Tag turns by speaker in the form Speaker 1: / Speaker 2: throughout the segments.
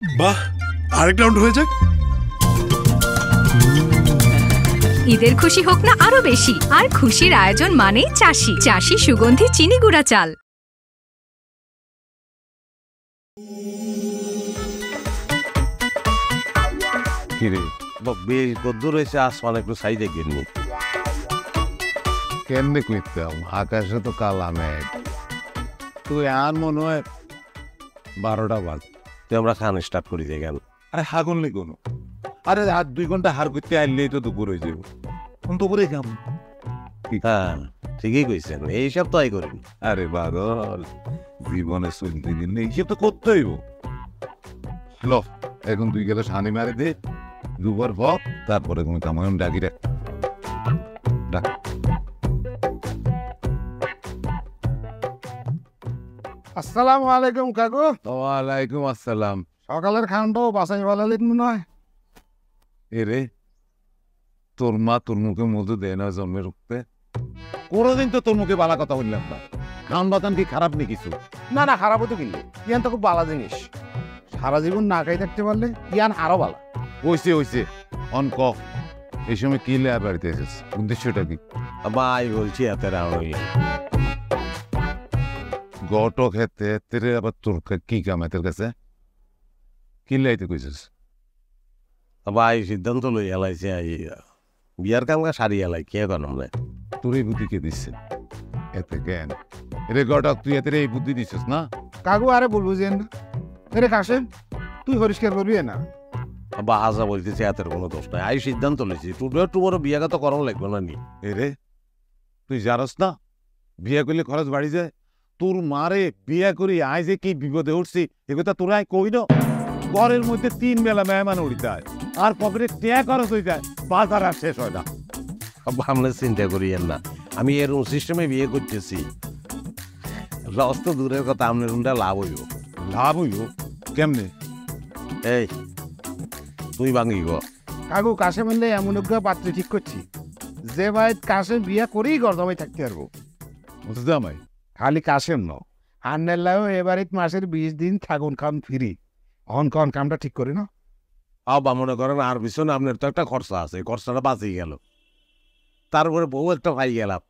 Speaker 1: বাহ, আরেক রাউন্ড হয়ে যাক।
Speaker 2: ঈদের খুশি হোক না আরো বেশি, আর খুশির আয়োজন মানেই চাষি। চাষি সুগন্ধি চিনি গুঁড়া চাল।
Speaker 3: কিরে বেশ গদ্দুর হয়েছে, আসমান একটু সাইডে গেলনি
Speaker 4: কেমনে কইতাম, আকাশে তো কালা মেঘ। তুই আর মনে হয় 12টা বাজ।
Speaker 3: তুই আমরা খান স্টার্ট করি যাই কেন?
Speaker 4: আরে হাগুন লি কোনো, আরে আর 2 ঘন্টা হার করতে আইলেই তো দুপুর হয়ে যাবে। দুপুরে কেমন?
Speaker 3: হ্যাঁ ঠিকই কইছেন, এইসব তো আই করিনি।
Speaker 4: আরে বাদল, জীবনে চলতে দিন এইসব তো করতে হইব। ল এখন তুই গেলে সানি মারে দে, দুবার ভক, তারপরে কোনো কামায়ন ডাকি রে। ডাক।
Speaker 5: আসসালামু আলাইকুম কাকু।
Speaker 4: ওয়ালাইকুম আসসালাম।
Speaker 5: সকালের খানটাও বাসাই ভালালেন মনে হয়।
Speaker 4: এরে তোর মা তোর মুখে মধু দেয় না জন্মের রূপে? কোনোদিন তো তোর মুখে বালা কথা বললাম না। খান বাতান কি খারাপ নেই কিছু?
Speaker 5: না না, খারাপ হতো কিন্তু ইয়ান তো খুব বালা জিনিস। সারা জীবন না খাই থাকতে পারলে ইয়ান আরো বালা।
Speaker 4: হইছে অন ক, এই সময় কি লেয়ার বাড়িতে এসেছিস, উদ্দেশ্যটা কি?
Speaker 3: ভাই বলছি এত রাউন্ড
Speaker 4: গট খেতে তেরে আবার তোর কি কাম এতের কাছে? কি লাইতে কইছিস?
Speaker 3: ভাই সিদ্ধান্ত লই এলাইছে বিয়ার কাম সারি এলাই কে কেন আমরা
Speaker 4: তোর এই বুদ্ধি কে দিচ্ছে? এতে জ্ঞান এরে গটক তুই এতে এই বুদ্ধি দিছিস না?
Speaker 5: কাকু আরে বলবো যে না এরে কাশেম, তুই পরিষ্কার করবি না।
Speaker 3: বা হাজা বলতেছে এতের কোনো দোষ নাই, আই সিদ্ধান্ত লইছি টুমোর বিয়াটা তো করানো লাগবে না নি।
Speaker 4: এরে তুই জানস না বিয়া করলে খরচ বাড়ি যায়? তোর মারে বিয়া করি আয় যে কি বিপদে উঠছি এ কথা তোরা কই না? ঘরের মধ্যে 3 বেলা মেহমান উড়িতে হয়, আর পকেটে ট্যা খরচ হয়ে যায়, বাজার আর শেষ হয় না।
Speaker 3: আমরা চিন্তা করিয়েন না, আমি এরকম সিস্টেমে বিয়ে করতেছি, লস তো দূরের কথা, আপনার উনটা লাভ হইব।
Speaker 4: লাভ হইব কেমনে?
Speaker 3: এই তুই ভাঙি গো
Speaker 5: কাকু কাশেম এলে এমন একটা পাত্রী ঠিক করছি যে ভাই কাশেম বিয়া করেই গরদমাই থাকতে পারবো।
Speaker 4: জামাই
Speaker 5: খালি কাশেম ন, আন্নাল্লাহ এবারে মাসের 20 দিন থাকুন কাম ফ্রি। অন কন কামটা ঠিক করি না।
Speaker 3: আবা মনে করেন আর পিছনে আপনার তো একটা খরচা আছে, খরচাটা বাঁচিয়ে গেল, তারপরে বউ একটা পাই গেলাম,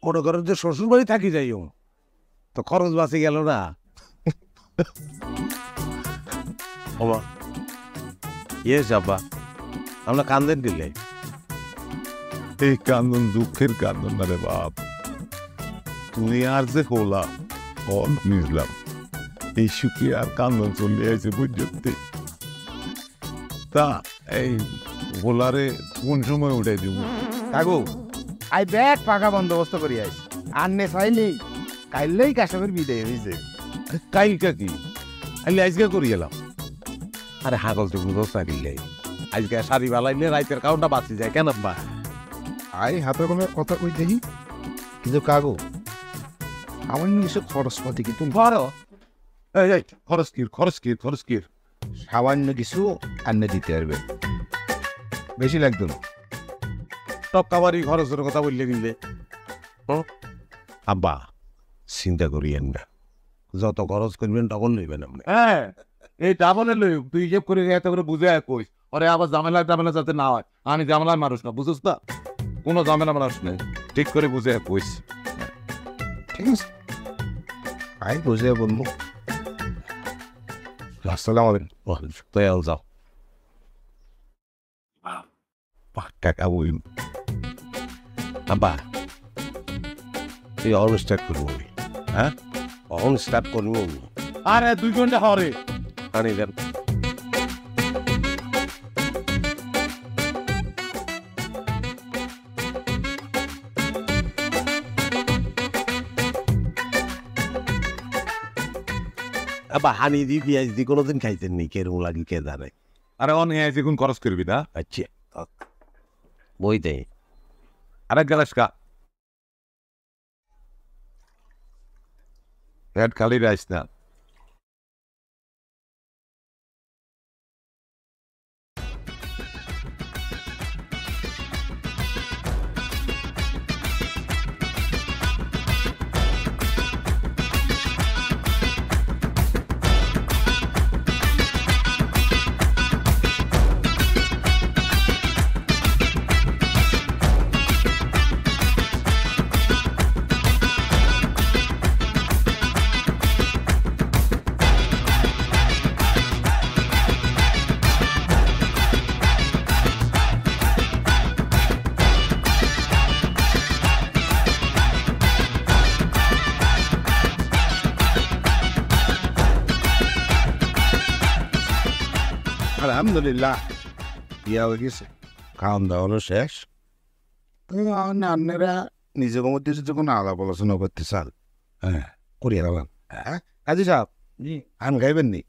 Speaker 3: মনে করেন যে শ্বশুর বাড়ি থাকি যাইও তো খরচ বাঁচিয়ে গেল না। ওমা ইয়েস আব্বা, আমরা কান্দেন দিলে।
Speaker 4: এই কান্দন দুঃখের কান্দন না রে বাপ, তুই আর যে কোলা কম বুঝলাম, এই সুখী আর কান্দন চলে আছে বুঝতে। তা এই গোলারে কোন সময় উঠে দিব?
Speaker 5: কাকু আই ব্যাগ পাকা বন্দোবস্ত করি আইস, আননে চাইলেই কাইলেই কাশেমের বিদায় হয়েছে।
Speaker 4: কাইকা কি আইলে আজকে করি এলাম?
Speaker 3: আরে হাগল তো বুঝো চাইলে আজকে শাড়ি বালাইলে রাইতের কাউন্টটা বাঁচি যায় কেন বা?
Speaker 5: আই হাতে কোনো কথা কই দেখি, কিন্তু কাকু আমার কিছু খরচপাতি কিন্তু
Speaker 4: ভালো। এই খরচ কির
Speaker 5: সামান্য কিছু আন্নে দিতে পারবে, বেশি লাগতো না।
Speaker 3: টক্কাবাড়ি খরচের কথা বললে দিলে আব্বা চিন্তা করিয়েন না, যত খরচ করবেন তখন লইবেন আপনি।
Speaker 4: হ্যাঁ এই ডাবলে লই, তুই হিসেব করে এত করে বুঝে কইস, ওরে আবার ঝামেলা যাতে না হয়। আমি ঝামেলার মানুষ না, বুঝছ না? কোনো ঝামেলা মানুষ নেই, ঠিক করে বুঝে কইস।
Speaker 5: ঠিক আছে আই বুঝে বলবো। আসসালামু আলাইকুম।
Speaker 3: তো যাও টাকা বই আব্বা এই অন স্টার্ট করবো আমি। হ্যাঁ অন স্টার্ট করবো আমি।
Speaker 4: আরে 2 ঘন্টা হরে
Speaker 3: আনি দেন। আবার হানি দি পেঁয়াজ দি কোনোদিন খাইতেন নি, কেরম লাগি কে জানে।
Speaker 4: আরে অন এসে কোন খরচ করবি না?
Speaker 3: আচ্ছা বই দেয়
Speaker 4: আরে গ্লাস কা পেট খালি রাইস না।
Speaker 5: আলহামদুলিল্লাহ বিয়া হয়ে গেছে, খাওয়ান দাওয়ানো শেষ। আপনারা নিজের মধ্যে যখন আলাপ আলোচনা করতে চান, হ্যাঁ করিয়ে রাখলাম। হ্যাঁ কাজী সাহেব, জি আম খাইবেন নি?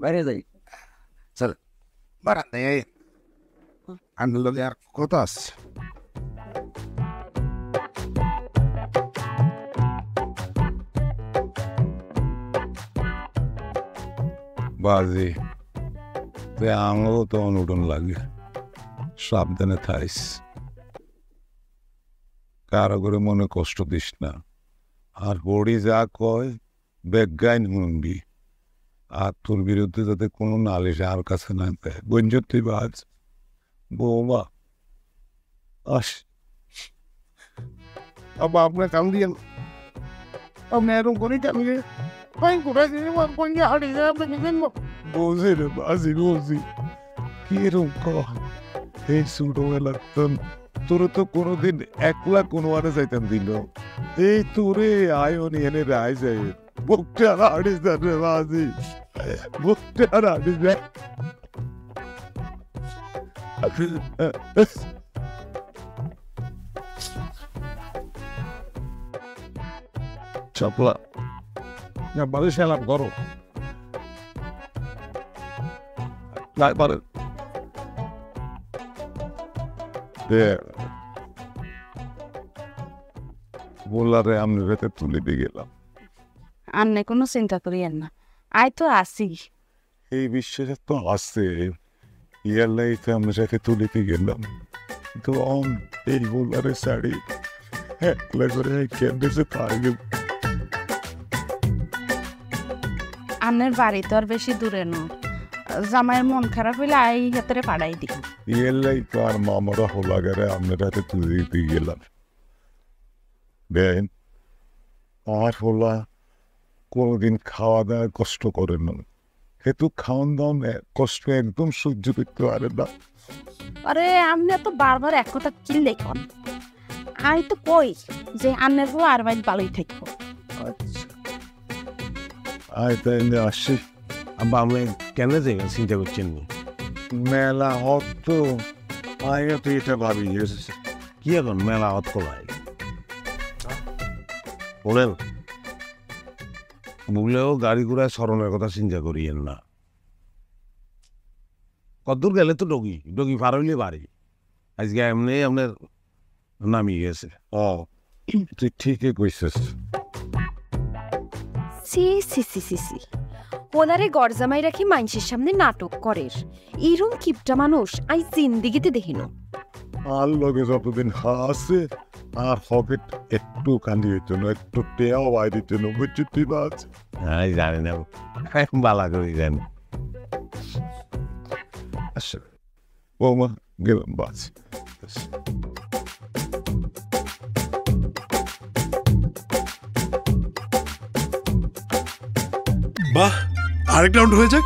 Speaker 5: বাইরে যাই স্যার, বারান্দায় আনলে লগে আর কথা আছে।
Speaker 4: বাজি তে আমারও তো অনুটন লাগে, সাবধানে থাইস, কারো করে মনে কষ্ট দিস না। আর বড়ি যা কয় বেগাইন শুনবি, আর তোর বিরুদ্ধে যাতে কোনো নালিশ আর কাছে না দেয়। বঞ্জতি বাজ বৌমা আস
Speaker 5: আপনার কাম দিয়ে আপনি এরকম করে কামিয়ে কোথায় হারিয়ে যায় আপনি
Speaker 4: বলছি রে বাজি, বলছি কিরম কহ এই ছোটবেলার তোর তো কোনোদিন একলা কোনো আরে যাইতাম দিল, এই তোরে আয়নি এনে রায় যায় বুকটা হারিয়ে যান রে বাজি, বুকটা হারিয়ে যায়। চাপলা বাজি সেলাম করো নাই পারে বললারে আমি ভেতর তুলে দিয়ে গেলাম।
Speaker 6: আর নাই কোনো চিন্তা করিয়েন না, আই তো আসি।
Speaker 4: এই বিশ্বাসে তো আছে, ইয়ার লাইফে আমি সাথে তুলিতে গেলাম, তো এই বললারে শাড়ি একলা করে কেন্দ্রে পাই গেল।
Speaker 6: আন্নের বাড়ি তো আর বেশি দূরে ন, জামাইয়ের মন খারাপ হইলে আই হাতে পাড়াই দিই।
Speaker 4: ইয়ার লাইফে আর মামারা হোলাগারে আপনার হাতে তুলে দিতে গেলাম। দেন আমার হোলা কোনোদিন খাওয়া দাওয়ার কষ্ট করে না, হেতু খাওয়ান দাওয়ান কষ্ট একদম সহ্য করতে পারে না।
Speaker 6: আরে আপনি তো বারবার এক কথা কিনলে কন, আই তো কই যে আন্নের হো আর বাইর ভালোই থাকবো।
Speaker 4: আচ্ছা আয় তাইলে আসি।
Speaker 3: আব্বা আমি কেন যাই চিন্তা করছেন নি?
Speaker 4: মেলা হত তো আয় তো এটা ভাবি গেছে
Speaker 3: কি এখন মেলা হত কলাই বলেন, ভুলেও গাড়ি ঘোড়ায় স্মরণের কথা চিন্তা করিয়েন না। কতদূর গেলে তো ডগি ডগি পার হইলে বাড়ি, আজকে এমনি আপনার নামিয়ে গেছে।
Speaker 4: ও তুই ঠিকই কইছিস।
Speaker 7: সি সি সি সি সি ওনারে গরজামাই রাখি মানুষের সামনে নাটক করের, এরম কিপটা মানুষ আই জিন্দিগিতে দেখিন।
Speaker 4: আর লগে যতদিন হাসে আর হবে একটু কান্দি হইত না, একটু টেয়াও বাই দিত না, বুঝছি তুই বাজ।
Speaker 3: হ্যাঁ জানি না, বালা করে জানি।
Speaker 4: আচ্ছা বৌমা গেলাম বাজ।
Speaker 1: বাহ, আরেক রাউন্ড হয়ে যাক।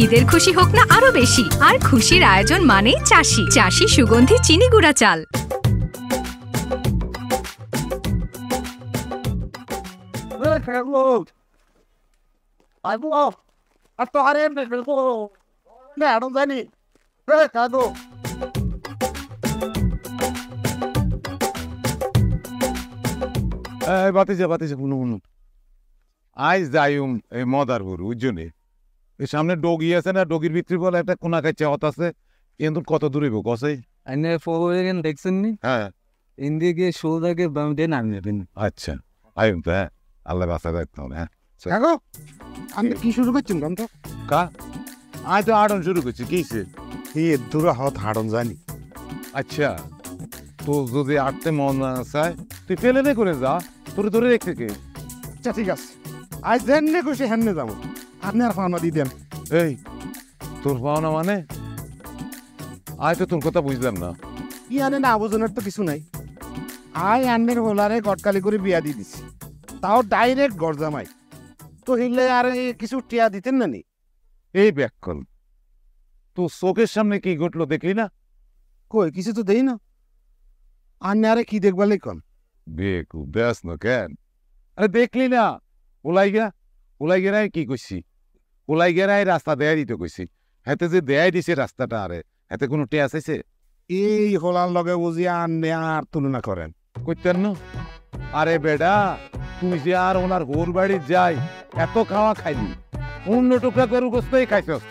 Speaker 2: ঈদের খুশি হোক না আরো বেশি, আর খুশির আয়োজন মানেই চাষি। চাষি সুগন্ধি চিনি গুঁড়া চাল।
Speaker 4: বাতিছে বাতিছে শুনু শুনু আজ যাইম এই মদারপুর উজ্জনে, এই সামনে ডগি আছে না, ডগির ভিতরে বলে একটা কোনা কাছে হত আছে, কিন্তু কত দূরে গো কসে
Speaker 8: আইনে ফোন দেখছেন নি?
Speaker 4: হ্যাঁ
Speaker 8: ইন্দিয়ে গিয়ে সোজাকে বাম দিয়ে নামিয়ে নেবেন।
Speaker 4: আচ্ছা আইম তো, হ্যাঁ আল্লাহ বাসা রাখতে হবে। হ্যাঁ
Speaker 5: কাকু আমি কি শুরু করছেন কাম তো?
Speaker 4: কা আয় তো আড়ন শুরু করছি কিসে?
Speaker 5: এই দূরা হত হাড়ন জানি।
Speaker 4: আচ্ছা তো যদি আটতে মন না চায় তুই ফেলে নে করে যা, তোর ধরে রেখে কে।
Speaker 5: আচ্ছা ঠিক আছে, আজ যেনে খুশি হেনে যাবো, আপনি আর ফাওনা দিয়ে দেন।
Speaker 4: এই তোর পাওনা মানে? আয় তো তোর কথা বুঝলাম না।
Speaker 5: ইয়ানে না বোঝনের তো কিছু নাই। আই আন্নের হোলারে গটকালি করে বিয়া দিয়ে দিছি, তাও ডাইরেক্ট গরজামাই। তো হিলে আর কিছু টিয়া দিতেন না নি?
Speaker 4: এই ব্যাকল তোর চোখের সামনে কি ঘটলো দেখলি না?
Speaker 5: কই কিছু তো দেই না। আন্নে আরে কি দেখবালে কন?
Speaker 4: বেকু দেখ না কেন? আরে দেখলি না ওলাই গিয়া কি করছি? কোলাই গেরাই রাস্তা দেয়া দিতে কইছি, হাতে যে দেয়াই দিছে রাস্তাটা, আরে হাতে কোনো টেয়াস আছে?
Speaker 5: এই হোলার লগে বুঝি আন্নে আর তুলনা করেন?
Speaker 4: কইতেন না? আরে বেডা, তুই যে আর ওনার হোর বাড়ি যাই এত খাওয়া খাইলি, 15 টুকরা গরু গোস্তই খাইছস।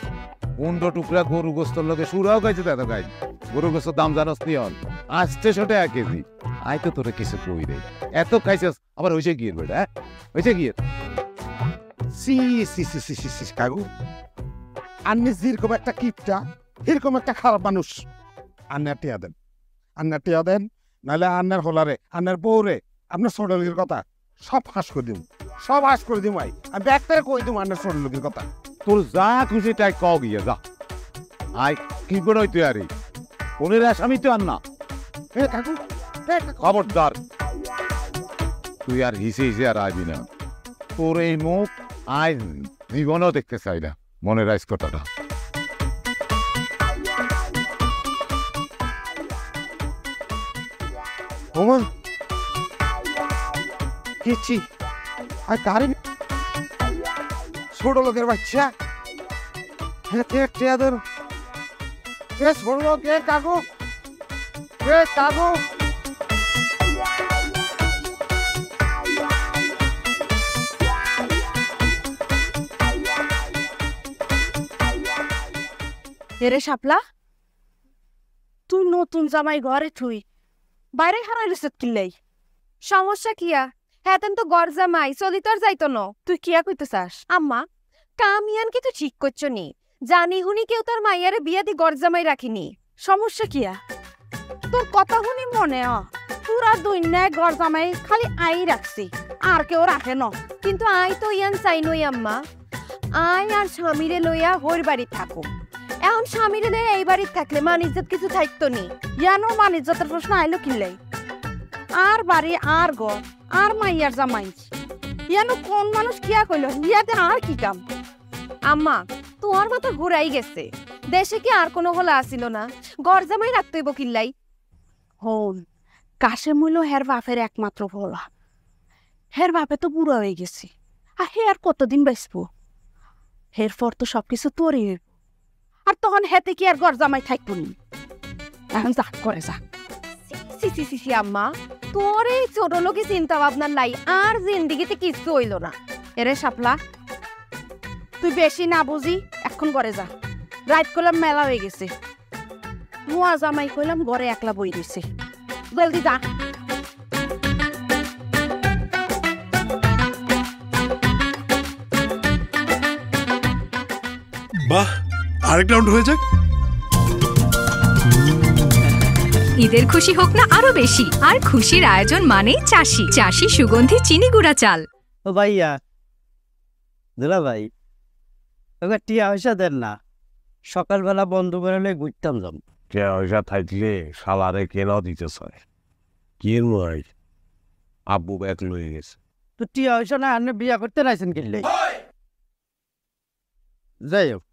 Speaker 4: 15 টুকরা গরু গোস্তর লগে সুরাও খাইছে, এত খাই গরু গোস্তর দাম জানস নি? হন আসছে 1 কেজি। আই তো তোরে কিছু কই রে, এত খাইছস আবার হইছে গিয়ে বেডা, হ্যাঁ হইছে গিয়ে।
Speaker 5: সি সি সি সি সি সি কাকু, আন্নে যেরকম একটা কিপটা এরকম একটা খারাপ মানুষ। আন্নার টিয়া দেন, আন্নার টিয়া দেন, নাহলে আন্নার হোলারে আন্নার বউরে আপনার ছোট লোকের কথা সব হাস করে দিম, সব হাস করে দিম। ভাই আমি ব্যাগটারে কই দিম আন্নার ছোট লোকের কথা।
Speaker 4: তোর যা খুশি তাই কও গিয়ে যা। আই কি করে তুই আরে কোনের আসামি তো আর না।
Speaker 5: এ কাকু,
Speaker 4: খবরদার, তুই আর হিসে হিসে আর আইবি না। তোর এই মুখ আই জীবনেও দেখতে চাই না, মনে রাইস কথাটা।
Speaker 5: ওমা কিচ্ছি আর কারে ছোট লোকের বাচ্চা টিয়া দেন। ছোট লোক কাকু, কাকু
Speaker 6: এরে শাপলা, তুই নতুন জামাই ঘরে থুই বাইরে হারাই রেসে কিল্লাই?
Speaker 7: সমস্যা কিয়া? হ্যাঁ তো গরজামাই চলি তোর যাইতো ন।
Speaker 6: তুই কিয়া কইতে চাস?
Speaker 7: আম্মা, কামিয়ান কি তো ঠিক করছো নি? জানি হুনি কেউ তোর মাইয়ারে বিয়া দি গরজামাই রাখিনি।
Speaker 6: সমস্যা কিয়া? তোর কথা শুনি মনে পুরা দুনিয়ায় ঘর জামাই খালি আই রাখছি, আর কেউ রাখে ন।
Speaker 7: কিন্তু আই তো ইয়ান চাই নই আম্মা। আই আর স্বামীরে লইয়া হর বাড়ি থাকো। এখন স্বামীরে লইয়া এই বাড়ি থাকলে মান ইজ্জত কিছু থাকতো নি।
Speaker 6: ইয়ানো মান ইজ্জতের প্রশ্ন আইলো কিল্লাই? আর বাড়ি আর ঘর আর মাইয়ার জামাই, ইয়ানো কোন মানুষ কিয়া কইল? ইয়াতে আর কি কাম?
Speaker 7: আম্মা, তোমার মাথা ঘুরাই গেছে। দেশে কি আর কোনো হলা আসিল না? গরজামাই রাখতেই বকিল্লাই।
Speaker 6: হন কাশে মূল্য হের বাপের একমাত্র ভোলা। হের বাপে তো বুড়া হয়ে গেছে, আর হে আর কতদিন বাঁচবো? হের পর তো সবকিছু তোরই হইব, আর তখন হেতে কি আর ঘর জামাই থাকবো নি? এখন যা করে যা।
Speaker 7: সি সি সি সি আম্মা, তোর এই ছোট লোকে চিন্তা ভাবনা নাই, আর জিন্দিগিতে কিছু হইল না।
Speaker 6: এরে শাপলা, তুই বেশি না বুঝি এখন ঘরে যা। রাত করলাম মেলা হয়ে গেছে, নোয়া জামাই কইলাম ঘরে একলা বই দিছে। জলদি যা।
Speaker 1: বাহ, আরেক রাউন্ড হয়ে যাক।
Speaker 2: ঈদের খুশি হোক না আরো বেশি, আর খুশির আয়োজন মানেই চাষি। চাষি সুগন্ধি চিনি গুঁড়া চাল।
Speaker 8: ও ভাইয়া, দুলা ভাই, ওকে টিয়া পয়সা দেন না, সকালবেলা বন্ধ করে ঘুরতাম যাম।
Speaker 3: কে পয়সা থাকলে শালারে কেন দিতে চায়? কি নয়, আব্বু ব্যাগ লয়ে গেছে।
Speaker 8: তো টিয়া পয়সা না আপনি বিয়া করতে নাইছেন কিনলে? যাই হোক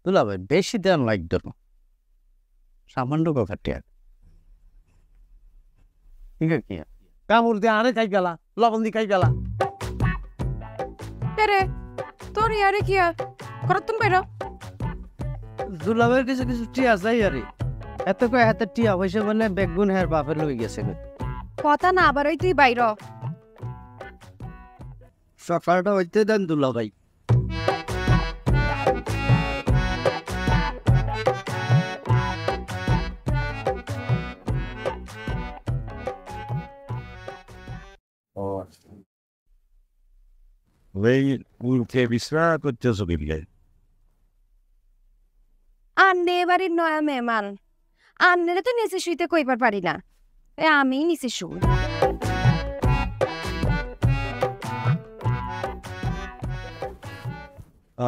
Speaker 8: দুলা ভাই, বেশি দেন লাগতো না, সামান্য কথা টিয়া। ঠিক আছে, কি
Speaker 3: কামড় দিয়ে আনে খাই গেলা, লবণ দিয়ে খাই গেলা।
Speaker 7: রে তোর ইয়ারে কি করতুন বেরো?
Speaker 8: দুলা ভাইয়ের কিছু কিছু টিয়া চাই আরে, এত কয় হাতে টিয়া পয়সা বলে বেগুন হ্যার বাপের লই গেছে।
Speaker 7: কথা না আবারই তুই বাইর।
Speaker 8: সকালটা হইতে দেন দুলা ভাই।
Speaker 3: উঠে বিশ্রাম করতেছো কিনলে?
Speaker 7: আন্নে এবারের নয়া মেহমান, আন্নেরে তো নিচে শুইতে কইবার পারি না, আমি নিচে শুই।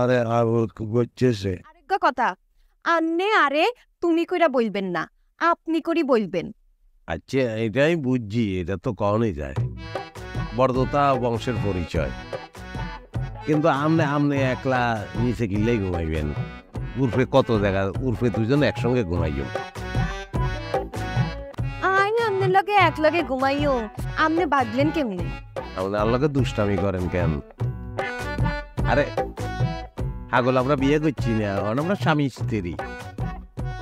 Speaker 3: আরে আর করতেছে
Speaker 7: আরেকটা কথা, আন্নে আরে তুমি কইরা বলবেন না, আপনি করি বলবেন।
Speaker 3: আচ্ছা, এটাই বুঝছি, এটা তো কখনই যায়, বর্ধতা বংশের পরিচয়। কিন্তু আমনে আমনে একলা নিচে গিলেই ঘুমাইবেন, উর্ফে কত জায়গা, উর্ফে দুজন একসঙ্গে ঘুমাইও।
Speaker 7: আইন আমনের লগে এক লগে ঘুমাইও, আমনে বাঁধলেন কেমনে?
Speaker 3: আপনি আল্লাহকে দুষ্টামি করেন কেন? আরে আগল আমরা বিয়ে করছি না, এখন আমরা স্বামী স্ত্রী,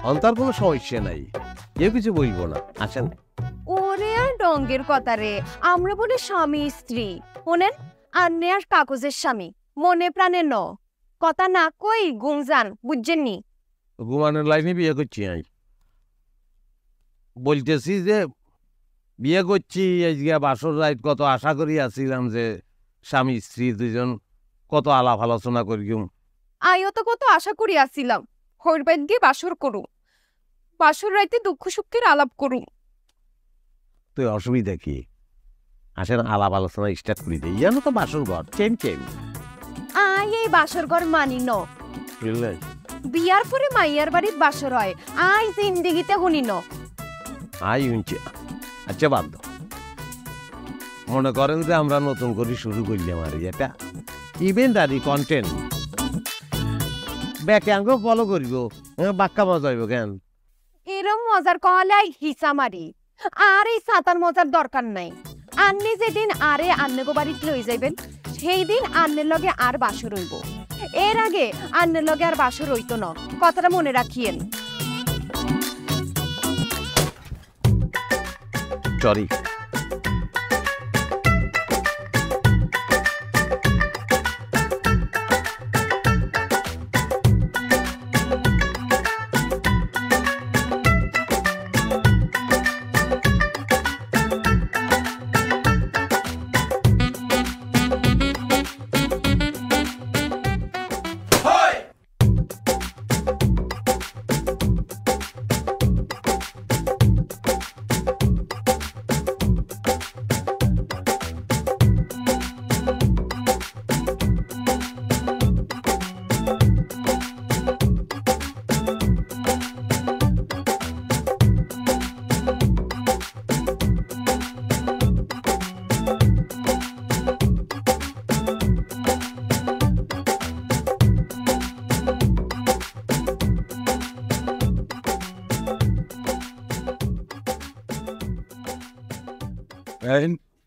Speaker 3: অন্তার কোনো সমস্যা নাই, কেউ কিছু বলবো না। আসেন।
Speaker 7: ওরে আর ডঙ্গের কথা রে, আমরা বলে স্বামী স্ত্রী, শোনেন আন্নে আর কাগজের স্বামী, মনে প্রাণে ন কথা না কই গুমজান, বুঝছেননি?
Speaker 3: ঘুমানোর লাইনে বিয়ে করছি আমি, বলতেছি যে বিয়ে করছি আজকে বাসর রাত, কত আশা করি আসছিলাম যে স্বামী স্ত্রী দুজন কত আলাপ আলোচনা করিম।
Speaker 7: আইও তো কত আশা করি আসছিলাম হইরবাইত গিয়ে বাসর করুম, বাসর রাইতে দুঃখ সুখের আলাপ করুম।
Speaker 3: তুই অসুবিধা কি? আসেন আলাপ আলোচনা স্টার্ট করি দিই, জানো তো বাসর ঘর চেম চেম।
Speaker 7: আই এই বাসর ঘর মানি ন,
Speaker 3: বুঝলেন?
Speaker 7: বিয়ার পরে মাইয়ার বাড়ির বাসর হয়, আই জিন্দিগিতে শুনি ন।
Speaker 3: আই উঞ্চি। আচ্ছা বাদ দাও, মনে করেন যে আমরা নতুন করে শুরু করলাম আর এটা ইভেন্ট আর কন্টেন্ট ব্যাখ্যাঙ্গ ফলো করিব, বাক্কা মজা হইব কেন?
Speaker 7: এরম মজার কহলে আই হিসা মারি, আর এই সাতার মজার দরকার নাই। আন্নে যেদিন আরে আন্নেগো বাড়িতে লই যাইবেন, সেই দিন আন্নের লগে আর বাসর হইব, এর আগে আন্নের লগে আর বাসর হইতো না, কথাটা মনে রাখিয়েন।
Speaker 3: সরি।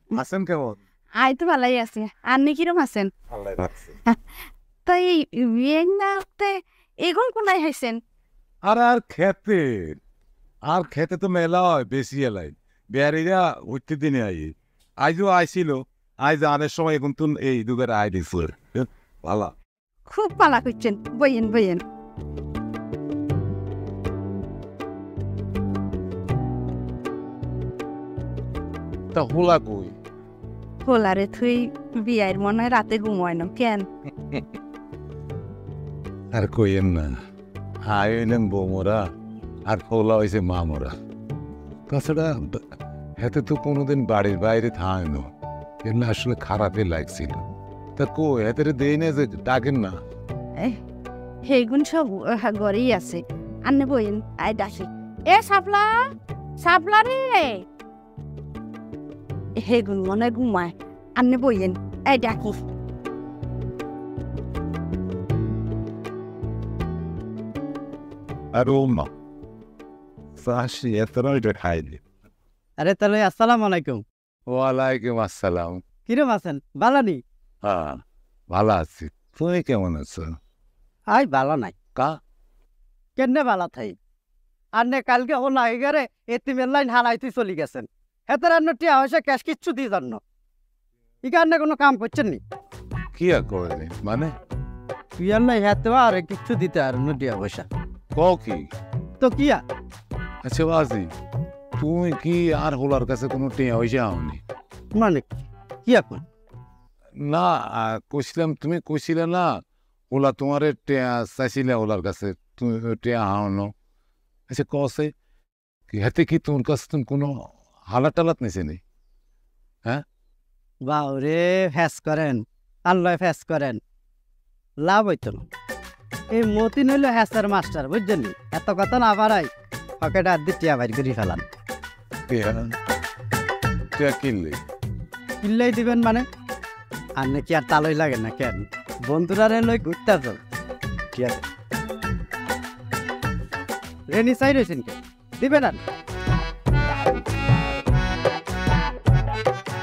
Speaker 4: আছেন কেমন?
Speaker 6: আই তো ভালাই আছি, আপনি কিরম আছেন? তাই বিয়েতে এখন কোনায় হাইছেন?
Speaker 4: আর খেতে তো মেলা হয়, বেশি এলাই বেয়ারিরা উঠতে দিনে আই, আইজও আইছিল, আইজ আনের সময় এখন তুন এই দুগের আই দিছিল। ভালো,
Speaker 6: খুব পালা করছেন, বইয়েন বইয়েন।
Speaker 3: তা হোলা কই?
Speaker 6: হোলারে থুই বিয়ের মনে হয় রাতে ঘুমায় না কেন?
Speaker 4: আর কইেন না, আই হইলেন বৌমরা আর ফোলা হয়েছে মামরা। তাছাড়া হাতে তো কোনোদিন বাড়ির বাইরে থায় না, এগুলো আসলে খারাপই লাগছিল। তা কই হাতের দেই না যে ডাকেন না?
Speaker 6: হেগুন সব ঘরেই আছে, আন্নে বইয়েন, আই ডাকি। এ সাপলা, সাপলা রে। হেগুন মনে ঘুমায়, আন্নে বইয়েন, আই ডাকি।
Speaker 4: আর ও মা ফাঁসি এতটা এটা খাইলি।
Speaker 8: আরে তাহলে আসসালামু আলাইকুম।
Speaker 4: ওয়ালাইকুম আসসালাম।
Speaker 8: কিরম আছেন? বালানি?
Speaker 4: হ্যাঁ ভালো আছি, তুমি কেমন আছো?
Speaker 8: আই বালা নাই।
Speaker 4: কা
Speaker 8: কেনে বালা থাই? আন্নে কালকে ও নাই গেরে এতিমের লাইন হারাইতে চলে গেছেন, হেতার আন্ন টিয়া হয়েছে ক্যাশ কিচ্ছু দিয়ে জান্ন, ইকান্নে কোনো কাম করছেন নি?
Speaker 4: কি আর করে মানে?
Speaker 8: তুই আর নাই হেতে আর কিচ্ছু দিতে আর টিয়া পয়সা
Speaker 4: কও কি?
Speaker 8: তো কিয়া?
Speaker 4: আচ্ছা বাজি, তুমি কি আর হোলার কাছে কোনো টিয়া হয়েছে হওনি?
Speaker 8: মানে কি এখন?
Speaker 4: না কইছিলাম, তুমি কইছিলে না ওলা তোমার টিয়া চাইছিলে ওলার কাছে, তুমি টিয়া হাওনো। আচ্ছা কসে কি হাতে কি তোমার কাছে তুমি কোনো হালাত টালাত নিছে নি? হ্যাঁ
Speaker 8: বাউরে ফ্যাস করেন, আল্লাহ ফ্যাস করেন, লাভ হইতো না। এই মতিন হইল হ্যাসার মাস্টার, বুঝছেন? এত কথা না বাড়াই পকেটে আর দিয়ে টিয়া বাইর করে ফেলান।
Speaker 4: টিয়া কিনলে
Speaker 8: কিনলেই দিবেন মানে? আর নাকি আর তালই লাগে না কেন? বন্ধুরা রে লই ঘুরতে চল, ঠিক আছে? রেনি চাই রয়েছেন কে দিবেন? আর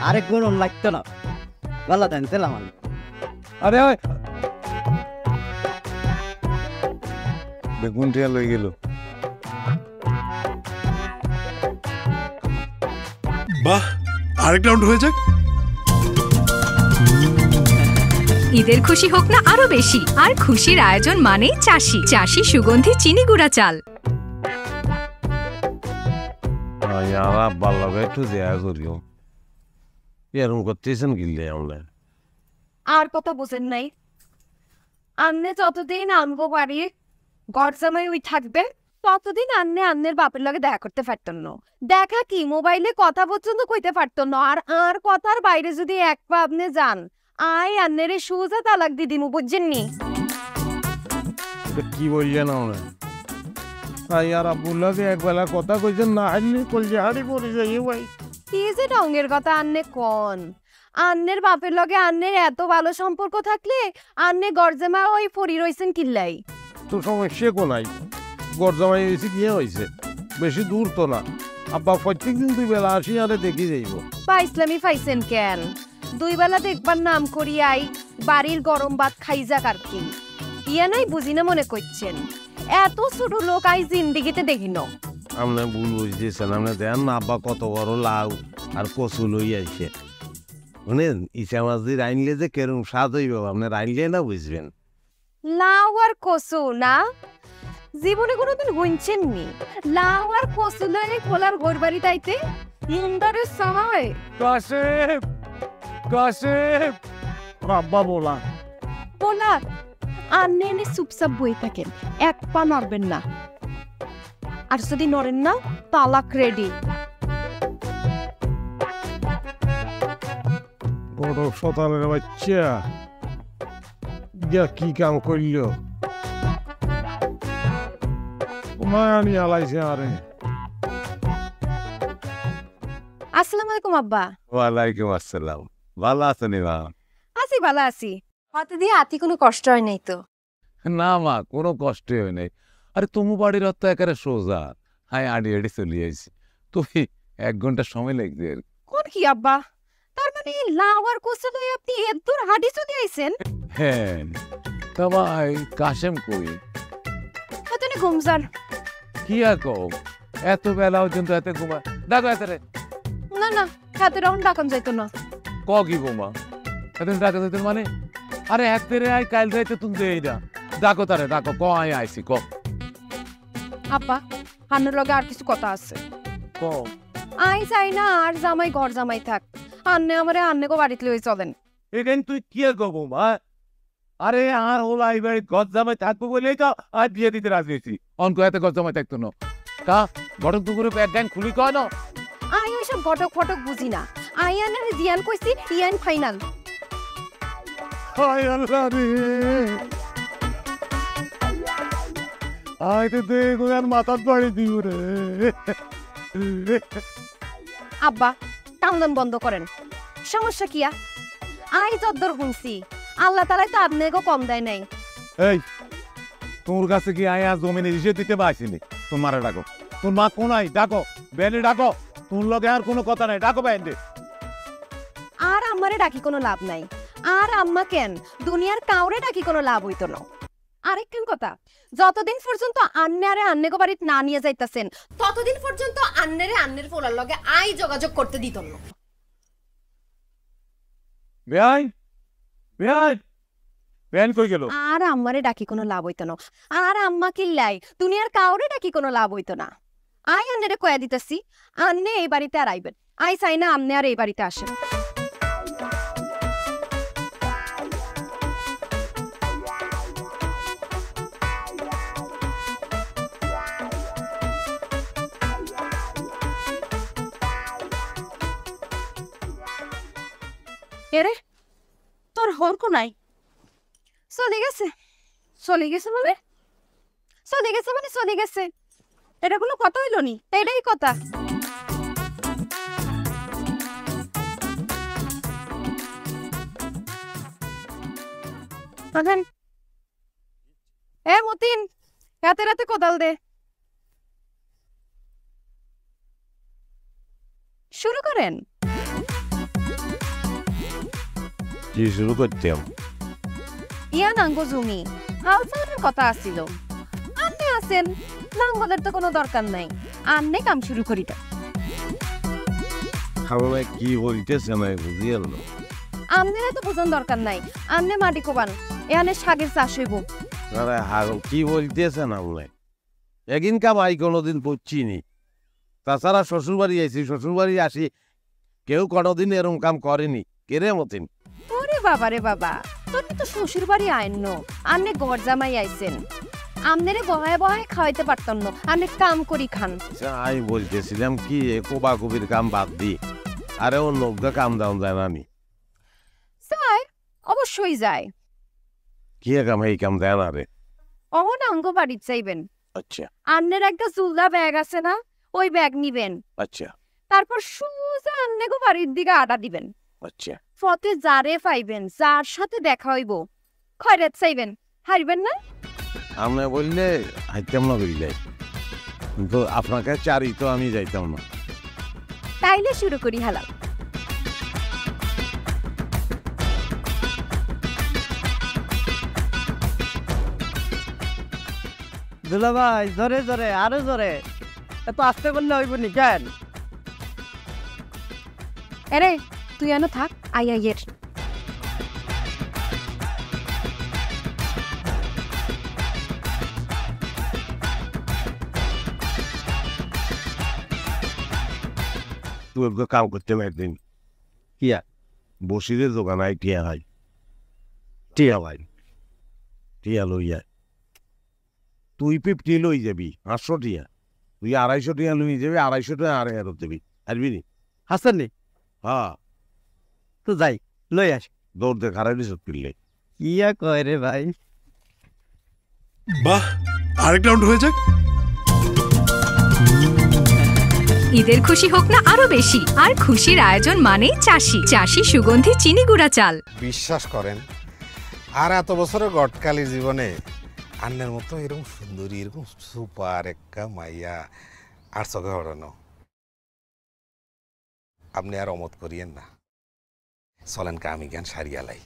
Speaker 8: আরেক গরম লাগতো না, ভালো দেন তেলাম।
Speaker 4: আরে বেগুন টিয়া লই গেল।
Speaker 1: বাহ, আরেক রাউন্ড হয়ে যাক।
Speaker 2: ঈদের খুশি হোক না আরো বেশি, আর খুশির আয়োজন মানেই চাষি। চাষি সুগন্ধি চিনি গুঁড়া চাল।
Speaker 3: আর আব্বার লগে একটু দেয়া করিও, এরকম করতেছেন গিলে আমরা।
Speaker 7: আর কথা বুঝেন নাই, আন্নে যতদিন আনবো বাড়ি ঘর জামাই ওই থাকবে, ততদিন আন্নে আন্নের বাপের লগে দেখা করতে পারতেন না। দেখা কি, মোবাইলে কথা পর্যন্ত কইতে পারতেন না। আর কথার বাইরে যদি এক পা আপনি যান, আয় আন্নেরে সোজা তালাক দি দিমু, বুঝছেন নি?
Speaker 3: কি বলছেন আমরা? আর আব্বুর লগে একবেলা কথা কইছেন না, আইনি কলজে হাড়ি পড়ে যাই ভাই।
Speaker 7: কি যে ঢঙ্গের কথা আন্নে কোন? আন্নের বাপের লগে আন্নের এত ভালো সম্পর্ক থাকলে আন্নে গরজামা ওই ফরি রইছেন কিল্লাই?
Speaker 3: তো সমস্যা কোনাই, গড় জামাই হয়েছে কি হয়েছে, বেশি দূর তো না। আব্বা প্রত্যেকদিন 2 বেলা আসি আরে দেখি যাইব।
Speaker 7: বা ইসলামি পাইছেন কেন? 2 বেলা দেখবার নাম করি আই বাড়ির গরম ভাত খাই যাক আর কি। ইয়া নাই বুঝি না মনে করছেন? এত ছোট লোক আই জিন্দিগিতে দেখিন।
Speaker 3: আপনি ভুল বুঝতেছেন, আপনি দেন না আব্বা কত বড় লাউ আর কচু লই আইছে। শুনেন, ইচ্ছা মাছ দিয়ে রাইনলে যে কেরম স্বাদ হইব আপনি রাইনলে না বুঝবেন।
Speaker 7: লাউ আর কচু না? জীবনে কোনোদিন শুনছেন নি লাউ আর কচু লয়ে খোলার ঘর বাড়ি তাইতে? ইন্দারের সময়
Speaker 3: কাশেম, কাশেম, আব্বা বলা
Speaker 7: বলা আন্নে এনে চুপচাপ বই থাকেন, এক পা নড়বেন না। আর যদি নড়েন না, তালাক রেডি।
Speaker 3: বড় শতানের বাচ্চা কি কাম করল, মায়ানি আলাইছে আরে।
Speaker 7: আসসালামু আলাইকুম আব্বা।
Speaker 4: ওয়ালাইকুম আসসালাম। ভালো আছেন মা?
Speaker 7: আছি ভালো আছি। হাত দিয়ে আতি কোনো কষ্ট হয় নাই তো?
Speaker 4: না মা, কোনো কষ্টই হয় নাই। আরে তোমার বাড়ির তো একেবারে সোজা, হাই আড়ি আড়ি চলে আইছি। তুই 1 ঘন্টা সময় লাগবে।
Speaker 7: কোন কি আব্বা? তার মানে লাউ আর কচু লয়ে আপনি এত দূর হাঁটি চলে আইছেন?
Speaker 4: হ্যাঁ, তা ভাই কাশেম কই?
Speaker 7: হাতনে ঘুমজান।
Speaker 4: কি আর কও, এত বেলা পর্যন্ত এত ঘুমা ডাকো এত রে?
Speaker 7: না না, হাতে রাউন্ড ডাকন যাইতো না।
Speaker 4: ক কি ঘুমা এত ডাকা যাইতো মানে? আরে এক তেরে আই কাল যাইতে তুমি দেই না, ডাকো তারে, ডাকো ক আই আইছি ক।
Speaker 7: আব্বা, হান্নের লগে আর কিছু কথা আছে।
Speaker 4: ক।
Speaker 7: আই চাই না আর জামাই ঘর জামাই থাক। আন্নে আমারে আন্নে গো বাড়িতে লই চলেন।
Speaker 4: এখান তুই কি আর কব মা? আরে আর হলো এই বাড়ি গদ জামাই থাকবো বলেই তো আর বিয়ে দিতে রাজি হয়েছি। অঙ্ক এত গদ জামাই থাকতো না কা বড় পুকুরে প্যাট গ্যাং খুলি কয় না।
Speaker 7: আই ওইসব ঘটক ফটক বুঝি না। আই আন্নের জিয়ান কইছি ইয়ান ফাইনাল।
Speaker 3: হায় আল্লাহ রে, আইতে দেখো আর মাথার বাড়ি দিও রে।
Speaker 7: আব্বা, কান্দন বন্ধ করেন। সমস্যা কিয়া? আই যদ্দর শুনছি আল্লাহ তাআলা তো আপনাকে কম দেয় নাই।
Speaker 4: এই তোর কাছে কি আয়া জমিনে ইসে দিতে পাইছিনি? তোর মারে ডাকো, তোর মা কোন আই ডাকো, বেনে ডাকো, তোর লগে আর কোনো কথা নাই, ডাকো বেনে।
Speaker 7: আর আমারে ডাকি কোনো লাভ নাই। আর আম্মা কেন দুনিয়ার কাউরে ডাকি কোনো লাভ হইতো না। আরেকখান কথা, যতদিন পর্যন্ত আন্নারে আন্নেগো বাড়িত না নিয়ে যাইতাছেন, ততদিন পর্যন্ত আন্নারে আন্নের ফোলার লগে আই যোগাযোগ করতে দিত না।
Speaker 4: বেআই, বেআই, বেআইন কই গেল?
Speaker 7: আর আম্মারে ডাকি কোনো লাভ হইতো না। আর আম্মা কিল্লাই দুনিয়ার কাউরে ডাকি কোনো লাভ হইতো না। আই আন্নারে কয়া দিতেছি, আন্নে এই বাড়িতে আর আইবেন। আই চাই না আন্নে আর এই বাড়িতে আসেন।
Speaker 6: এরে তোর হরকো নাই?
Speaker 7: চলে গেছে। চলে গেছে মানে? চলে গেছে মানে চলে গেছে।
Speaker 6: এটা কোনো কথা হইল নি?
Speaker 7: এটাই কথা। এ মতিন, রাতে রাতে কোদাল দে। শুরু করেন।
Speaker 3: কি শুরু করতাম?
Speaker 7: ইয়া নাঙ্গো জমি হাল চালের কথা আসছিল। আপনি আছেন, লাঙ্গলের তো কোনো দরকার নাই। আন্নে কাম শুরু করি তো।
Speaker 3: খাবার কি বলতেছে না বুঝিয়ে এলো।
Speaker 7: আমনের তো বোঝার দরকার নাই, আন্নে মাটি কোবান, এখানে শাকের চাষ হইব।
Speaker 3: আরে হাগল কি বলতেছে না বলে, একদিন কামাই কোনোদিন পড়ছিনি। তাছাড়া শ্বশুর বাড়ি আইছি, শ্বশুর বাড়ি আসি কেউ কোনোদিন এরম কাম করেনি। কেরে মতিন?
Speaker 7: ওরে বাবা রে বাবা, তোর তো শ্বশুর বাড়ি আইন, আন্নে ঘর জামাই আইছেন, আমনেরে বহায় বহায় খাওয়াইতে পারতাম না, আন্নে কাম করি খান।
Speaker 3: আমি বলতেছিলাম কি কোবা কবির কাম বাদ দি, আরে অন্য কাম দাম যায় না নি।
Speaker 7: যায়, অবশ্যই যায়।
Speaker 3: কি কাম এই কাম দেয় না রে?
Speaker 7: অহন আঙ্গ বাড়ি চাইবেন।
Speaker 3: আচ্ছা
Speaker 7: আন্নের একটা জুলদা ব্যাগ আছে না, ওই ব্যাগ নিবেন।
Speaker 3: আচ্ছা
Speaker 7: তারপর সোজা আন্নে গো বাড়ির দিকে আটা দিবেন।
Speaker 3: আচ্ছা
Speaker 7: ফতে যারে পাইবেন, যার সাথে দেখা হইব, খয়রাত চাইবেন, হারিবেন না।
Speaker 3: আপনি বললে হাইতাম না বুঝলে, কিন্তু আপনাকে চারি তো আমি যাইতাম না।
Speaker 7: তাইলে শুরু করি হালাল।
Speaker 8: দুলা ভাই জোরে জোরে আরো জোরে, এত আস্তে করলে হইব নি কেন?
Speaker 7: এরে তুই এনো থাক, আই আইয়ের।
Speaker 3: তুই কাম করতে একদিন
Speaker 8: কিয়া
Speaker 3: বসিরে দোকান আই টিয়া হয়, টিয়া ভাই টিয়া লইয়া তুই 50 লই যাবি, 500 টিয়া, তুই 250 টিয়া লই যাবি, 250 টাকা আরে আর দেবি, আসবি নি?
Speaker 8: হাসেন নি?
Speaker 3: হ্যাঁ
Speaker 8: তো যাই লই আস।
Speaker 3: দৌড় দে খারাপ দিস পিললে।
Speaker 8: কিয়া কয় রে ভাই?
Speaker 1: বাহ, আরেক রাউন্ড হয়ে যাক।
Speaker 2: ঈদের খুশি হোক না আরো বেশি, আর খুশির আয়োজন মানেই চাষি। চাষি সুগন্ধি চিনি গুঁড়া চাল।
Speaker 5: বিশ্বাস করেন, আর এত বছরের গটকালি জীবনে আন্নের মতো এরকম সুন্দরী, এরকম সুপার একটা মাইয়া আর চোখে হরানো আপনি আর অমত করিয়েন না। চলেন কা আমি জ্ঞান সারিয়ালাই।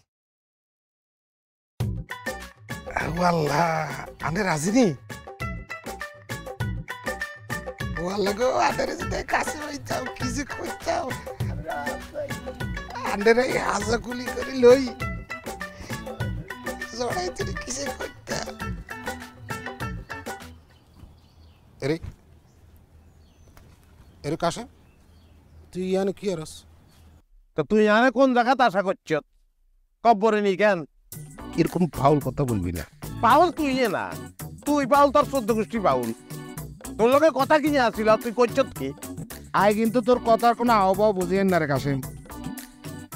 Speaker 5: আল্লাহ, আনে রাজিনী ও আল্লাহ গো, আন্ডারে যদি কাছে হইতাও কি যে করতাও, আন্ডারে হাজা কুলি করে লই জড়াই তুই কি যে করতা। এরে এরে কাশেম, তুই ইয়ানে কি আরস?
Speaker 3: তা তুই আরে কোন জায়গাতে আশা করছ? কব্বরে নি কেন?
Speaker 5: এরকম ফাউল কথা বলবি না।
Speaker 3: পাউল তুই না, তুই পাউল, তোর 14 গোষ্ঠী পাউল। তোর লগে কথা কিনে আসছিল, তুই করছ কি?
Speaker 5: আয় কিন্তু তোর কথার কোনো আহ্বাও বুঝিয়েন না রে কাশেম।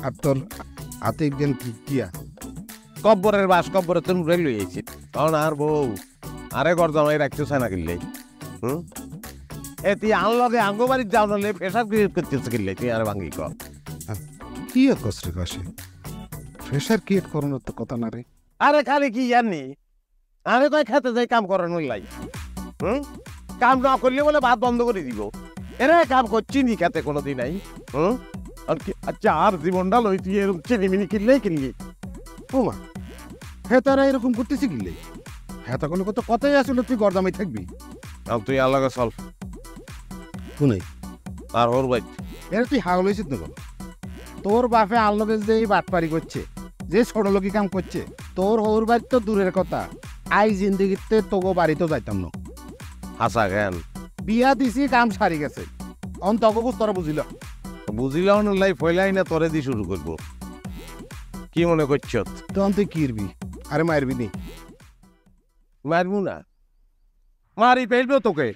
Speaker 5: আর তোর হাতে জ্ঞান কি কিয়া
Speaker 3: কব্বরের বাস, কব্বরে তো নুরে লই আইছি। তখন আর বউ আরে ঘর জামাই রাখতে চায় না কিনলে। এ তুই আনলগে আঙ্গবাড়ির যাও নলে প্রেশার ক্রিয়েট করতেছে কিনলে, তুই আর ভাঙ্গি কর।
Speaker 5: কি কস রে কাশেম? প্রেশার ক্রিয়েট করানোর তো কথা না রে।
Speaker 3: আরে খালি কি জানি, আরে কয় খেতে যাই কাম করানোর লাই। কাম না করলে বলে ভাত বন্ধ করে দিব। এরে কাম করছি নি খেতে কোনোদিন নাই। আচ্ছা আর জীবনটা লই তুই এরকম চিনিমিনি কিনলেই কিনলি।
Speaker 5: ওমা, হ্যাঁ তারা এরকম করতেছি কিনলে? হ্যাঁ তা কোনো কথা কথাই আসলে তুই গরদামাই থাকবি।
Speaker 3: তুই আল্লাহ চল
Speaker 5: শুনে
Speaker 3: আর ওর বাইক
Speaker 5: এর তুই হাগল হয়েছিস না কেন? তোর বাপে আল্লকে যে এই বাটপারি করছে, যে ছোট লোকি কাম করছে, তোর হৌর বাড়ি তো দূরের কথা, আই জিন্দিগিতে তোকে বাড়িতেও যাইতাম না।
Speaker 3: হাসা কেন?
Speaker 5: বিয়া দিছি, কাম সারি গেছে, অন তোকে তোরা বুঝিল।
Speaker 3: বুঝিলাম না লাই ফয়লাই না তোরে দি শুরু করবো। কি মনে করছ?
Speaker 5: তখন তুই কিরবি? আরে মারবি নি?
Speaker 3: মারবো না, মারি ফেলবো তোকে।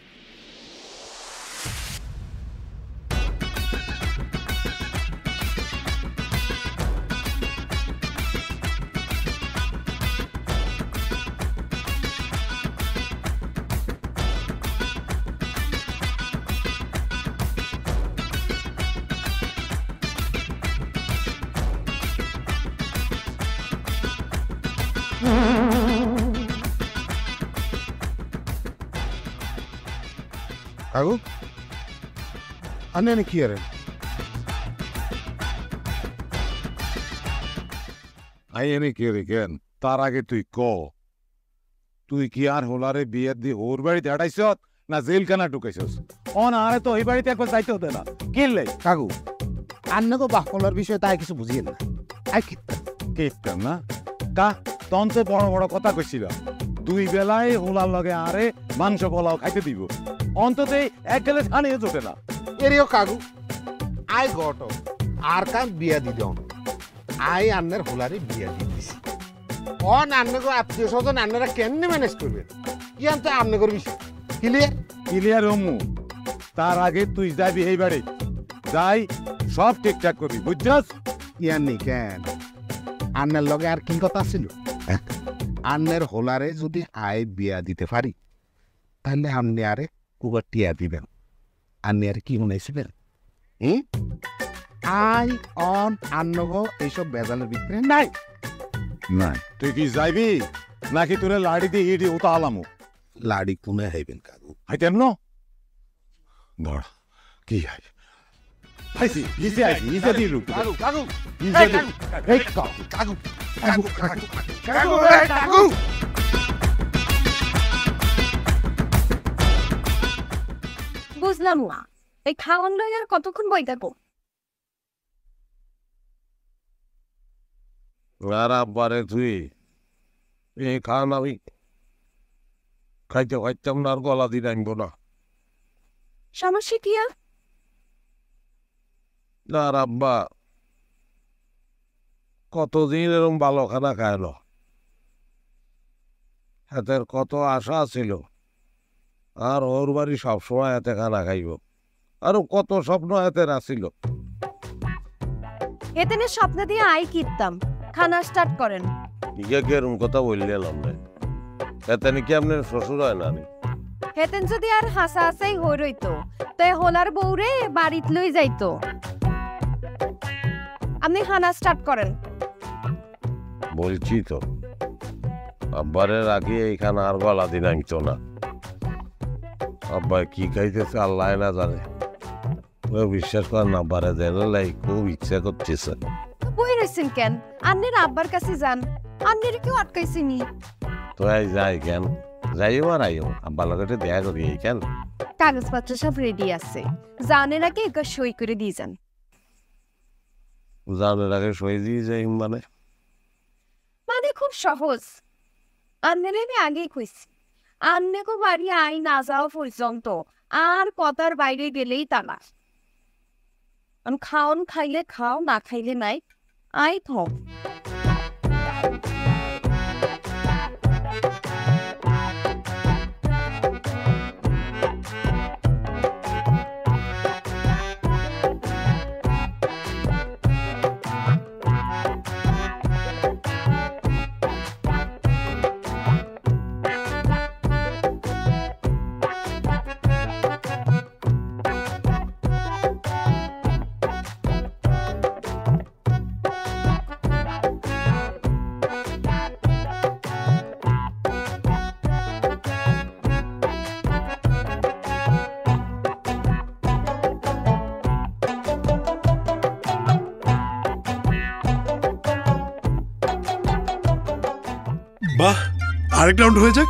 Speaker 5: কাকু আনে কি আরে?
Speaker 4: আই এনে কে রে কেন? তার আগে তুই ক তুই কি আর হোলারে বিয়ে দিয়ে ওর বাড়িতে হাঁটাইছ না জেলখানা ঢুকাইছস? আরে তো এই বাড়িতে একবার যাইতে হতে না কিনলে
Speaker 5: কাকু আন্নাকে বাহকলার বিষয়ে তাই কিছু বুঝিয়েন না। আই
Speaker 4: কেতাম না কা তখন তো বড় বড় কথা কইছিল 2 বেলায় হোলার লগে আরে মাংস পোলাও খাইতে দিব, অন্তত এক গেলে ছানিয়ে চোটে না।
Speaker 5: এরিও কাকু আই গট আর কাম বিয়া দি দন আই আন্নার হোলারে বিয়া দি দিছি। আন্নাকে আত্মীয় স্বজন আন্নারা কেমনে ম্যানেজ করবেন ইয়ান তো আপনাদের বিষয়। ক্লিয়ার
Speaker 4: ক্লিয়ার হমু, তার আগে তুই যাবি এই বাড়ি, যাই সব ঠিকঠাক করবি, বুঝছস?
Speaker 5: ইয়ান নি কেন আন্নার লগে আর কি কথা ছিল? আন্নের হোলারে যদি আই বিয়া দিতে পারি তাহলে আপনি আরে কুবার টিয়া দিবেন। আপনি আর কি শুনাইছিলেন? আই অন আন্নগ এইসব বেজালের ভিতরে নাই
Speaker 4: নাই। তুই কি যাইবি নাকি তোরে লাড়ি দিয়ে ইডি উতা আলামু?
Speaker 5: লাড়ি কুনে হাইবেন কাকু?
Speaker 4: হাইতেন ন ধর কি হাই হাইছি ইসে আইছি ইসে দি রুক
Speaker 5: কাকু কাকু
Speaker 4: ইসে দি এই
Speaker 5: কাকু কাকু কাকু কাকু কাকু
Speaker 7: বুঝলাম না এই খাওয়ান লই আর কতক্ষণ বই থাকো?
Speaker 3: আর আব্বারে তুই এই খান আমি খাইতে পারতাম না, আর গলা দিয়ে আনবো না।
Speaker 7: সমস্যা কি আর?
Speaker 3: আর আব্বা কতদিন এরকম ভালো খানা খাইল, এতের কত আশা ছিল আর ওর বাড়ি সবসময় এতে খানা খাইব, আরো কত স্বপ্ন এতের আসিল।
Speaker 7: এতেনে স্বপ্ন দিয়ে আই কিনতাম, খানা স্টার্ট করেন।
Speaker 3: ইয়ে কি এরকম কথা বললাম না, এতে নাকি আপনার শ্বশুর হয় না?
Speaker 7: হেতেন যদি আর হাসা হাসাই হই রইতো তাই হোলার বউরে বাড়িতে লই যাইতো। আপনি খানা স্টার্ট করেন।
Speaker 3: বলছি তো আব্বারের আগে এইখানে আর গলা দিন আনতো না। আব্বা কি খাইতেছে আল্লাহ না জানে, বিশ্বাস করেন আব্বারে জেনে খুব ইচ্ছা করতেছে।
Speaker 7: বই রয়েছেন কেন? আন্নের আব্বার কাছে যান, আন্নের কেউ আটকাইছেনি।
Speaker 3: তো এই যাই কেন, যাইও আর আইও, আব্বার লগে দেখা করি এই কেন।
Speaker 7: কাগজপত্র সব রেডি আছে, জানের আগে একবার সই করে দিয়ে যান।
Speaker 3: জানের আগে সই দিয়ে যাই মানে?
Speaker 7: মানে খুব সহজ। আন্নের আমি আগেই কইছি, আন্নেকো বাড়ি আই না যাওয়া পর্যন্ত আর কথার বাইরে গেলেই তালা। খাওন খাইলে খাও, না খাইলে নাই, আই খাও।
Speaker 1: বাহ, আরেক রাউন্ড হয়ে যাক।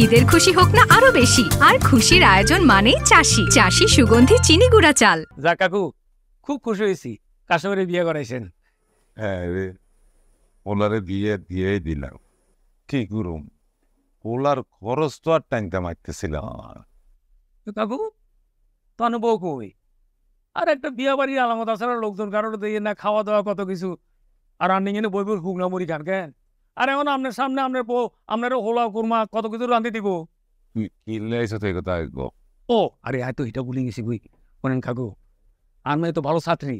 Speaker 2: ঈদের খুশি হোক না আরো বেশি, আর খুশির আয়োজন মানেই চাষি। চাষি সুগন্ধি চিনি গুঁড়া চাল।
Speaker 9: যা কাকু, খুব খুশি হয়েছি কাশ্মীরে বিয়ে করাইছেন।
Speaker 4: হ্যাঁ রে, ওলারে বিয়ে দিয়েই দিলাম। কি করুম, ওলার খরচ তো আর টাইমটা মারতেছিলাম।
Speaker 9: কাকু তখন বউ কই? আর একটা বিয়ে বাড়ির আলামত আছে, লোকজন কারোর দিয়ে না খাওয়া দাওয়া কত কিছু, আর রান্নিং এনে বই বই হুগনা মুড়ি খান কেন? আর এখন আপনার সামনে আপনার বউ আপনারও হোলা কুরমা কত কিছু রাঁধি দিব।
Speaker 4: তুই কিনলে এসে তো কথা গো।
Speaker 9: ও আরে হয়তো এটা ভুলে গেছি বুঝি। শোনেন কাকু, আমি তো ভালো ছাত্রী,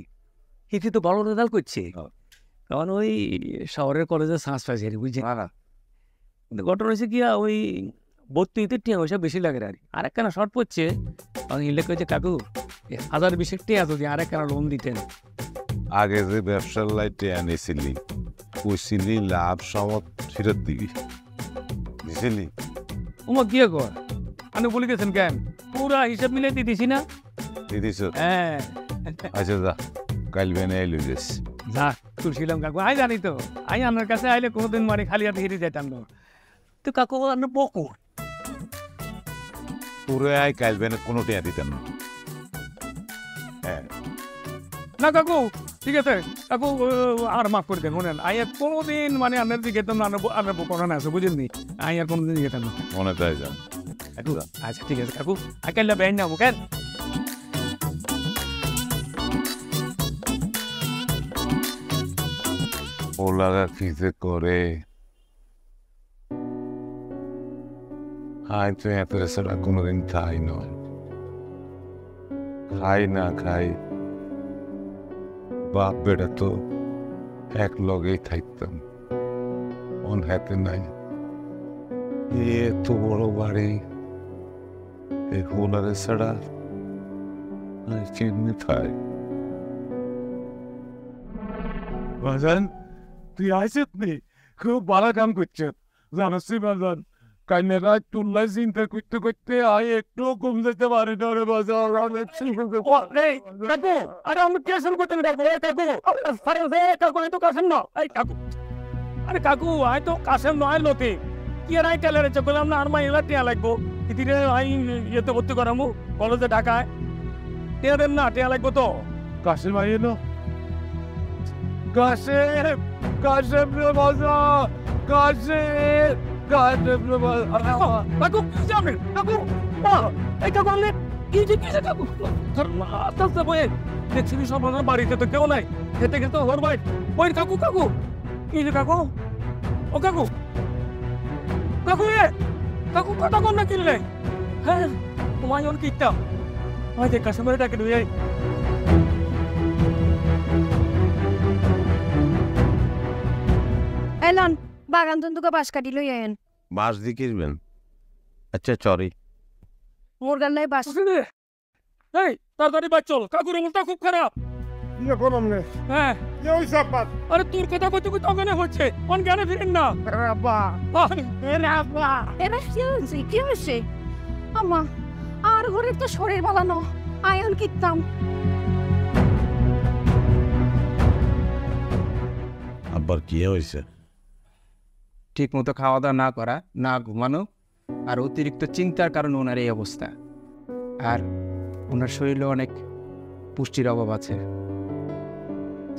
Speaker 9: হিতি তো ভালো রেজাল্ট করছে, কারণ ওই শহরের কলেজে সাঁস পাইছে বুঝছি না। কিন্তু ঘটনা হয়েছে কি, ওই 32 টিয়া পয়সা বেশি লাগে আর একখানা শর্ট পড়ছে। তখন ইলে কইছে কাকু 1020 টিয়া যদি আর একখানা লোন দিতেন।
Speaker 4: আগে যে ব্যবসার লাইটে আনিছিলি কইছিলি লাভ সমত ফেরত দিবি, দিছিলি?
Speaker 9: ওমা গিয়ে কর, আপনি বলে গেছেন কেন? পুরা হিসাব মিলে দিতেছি না।
Speaker 4: দিদিস?
Speaker 9: হ্যাঁ।
Speaker 4: আচ্ছা যা, কাল বেনে এলু যাস।
Speaker 9: যা তুলছিলাম কাকু আই জানি তো আই আপনার কাছে আইলে কোনোদিন মানে খালি হাতে হেরে যাইতাম না তো কাকু আপনার বকো
Speaker 4: তোরে আয় কাল বেনে কোনো টিয়া দিতাম না। হ্যাঁ
Speaker 9: না কাকু ঠিক আছে কাকু আর মাফ করে দেন শোনেন আই আর কোনোদিন মানে আপনার দিকে যেতাম না আপনার বকনা না আছে বুঝেননি আই আর কোনোদিন যেতাম না
Speaker 4: মনে চাই যা
Speaker 9: আচ্ছা ঠিক আছে কাকু আই কাল্লা বেন যাবো কেন
Speaker 4: ওলারা কি যে করে আয় তো এত ছাড়া কোনোদিন খাই নয় খাই না খাই বাপ বেটা তো এক লগেই থাকতাম অন হাতে নাই এত বড় বাড়ি এই হোলারে ছাড়া আর কেমনি খাই
Speaker 10: বাজান তুই আইসিস নি খুব ভালো কাম করছে জানাস বাজান কান্নারা তুল্লাই চিন্তা করতে করতে আই একটু কম যেতে পারি না রে বাজার কাকু আরে আমি কেসন করতে কাকু তো কাছেন না কাকু আরে কাকু আই তো কাছেন নয় লতে কি আর আই টেলারে চকলাম না আর মাই এলা টিয়া লাগবো ইতিরে আই ইয়েতে ভর্তি করামু কলেজে ঢাকায় টিয়া দেন না টিয়া লাগবো তো কাশেম ভাই এলো কাশেম কাশেম রে বাজা কাশেম কাশেম রে বাজা কাকু কি যাবে কাকু এই কাকু আমি কি যে কাকু আস্তে বয়ে দেখছি সব বাড়িতে তো কেউ নাই খেতে খেতে ওর ভাই ওই কাকু কাকু কি যে কাকু ও কাকু কাকু রে কাকু কথা কোন না কিনলে হ্যাঁ তোমায় ওর কিটা ওই যে কাশেমের ডাকে দুই
Speaker 7: এলন বাগান তন্দুকে বাস কাটি লই আইন
Speaker 3: বাস দিয়ে কিনবেন আচ্ছা চরি
Speaker 7: মুরগার লাই বাস
Speaker 9: এই তাড়াতাড়ি বাস চল কাকুর অবস্থা খুব খারাপ
Speaker 10: ইয়ে করম নে
Speaker 9: হ্যাঁ
Speaker 10: ইয়ে ওই সাপাত
Speaker 9: আরে তোর কথা কইতে কইতে ওখানে হচ্ছে কোন জ্ঞানে ফিরেন না
Speaker 10: আব্বা
Speaker 7: এরে আব্বা এরে কি হইছে আম্মা আর ঘরের তো শরীর বালানো আয়ন কিতাম
Speaker 3: আব্বার কি হয়েছে
Speaker 11: ঠিক মতো খাওয়া দাওয়া না করা না ঘুমানো আর অতিরিক্ত চিন্তার কারণে ওনার এই অবস্থা আর ওনার শরীরে অনেক পুষ্টির অভাব আছে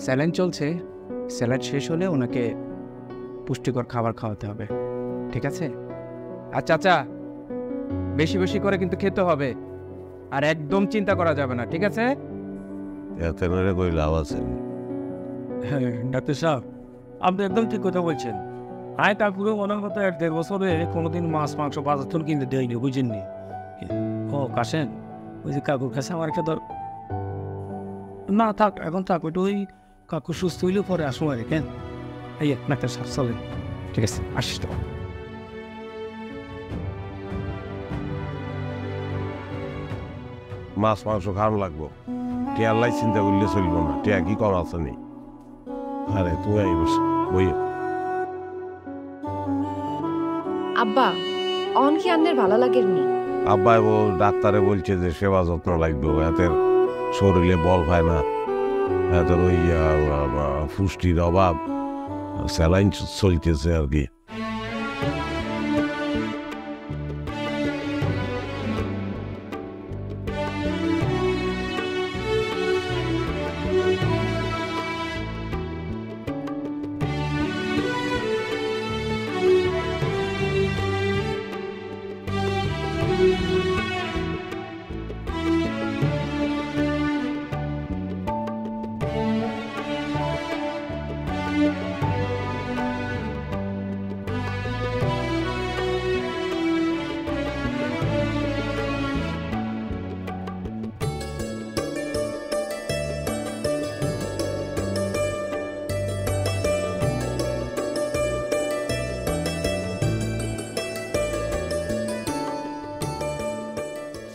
Speaker 11: স্যালাইন চলছে স্যালাইন শেষ হলে ওনাকে পুষ্টিকর খাবার খাওয়াতে হবে ঠিক আছে আর চাচা বেশি বেশি করে কিন্তু খেতে হবে আর একদম চিন্তা করা যাবে না ঠিক আছে
Speaker 3: এতে নইলে কই লাভ আছে
Speaker 9: হ্যাঁ ডাক্তার সাহেব আপনি একদম ঠিক কথা বলছেন আয় কাকুরে মনে হতো 1-1.5 বছরে কোনোদিন মাছ মাংস বাজার থেকে কিনতে দেয়নি বুঝেননি ও কাশেন ওই যে কাকুর কাছে আমার একটা না থাক এখন থাক ওইটা ওই কাকু সুস্থ হইলেও পরে আসো আর কেন এই ডাক্তার সাহেব চলেন
Speaker 11: ঠিক আছে আসিস তো
Speaker 3: মাছ মাংস খাওয়ানো লাগবো টিয়ার লাই চিন্তা করলে চলবো না টিয়া কি করা আছে নি আরে তুই আইবস বই
Speaker 7: আব্বা অন কি আন্নের ভালো লাগেনি
Speaker 3: আব্বাই ডাক্তারে বলছে যে সেবা যত্ন লাগবে এদের শরীরে বল পায় না এদের ওই পুষ্টির অভাব স্যালাইন চলতেছে আর কি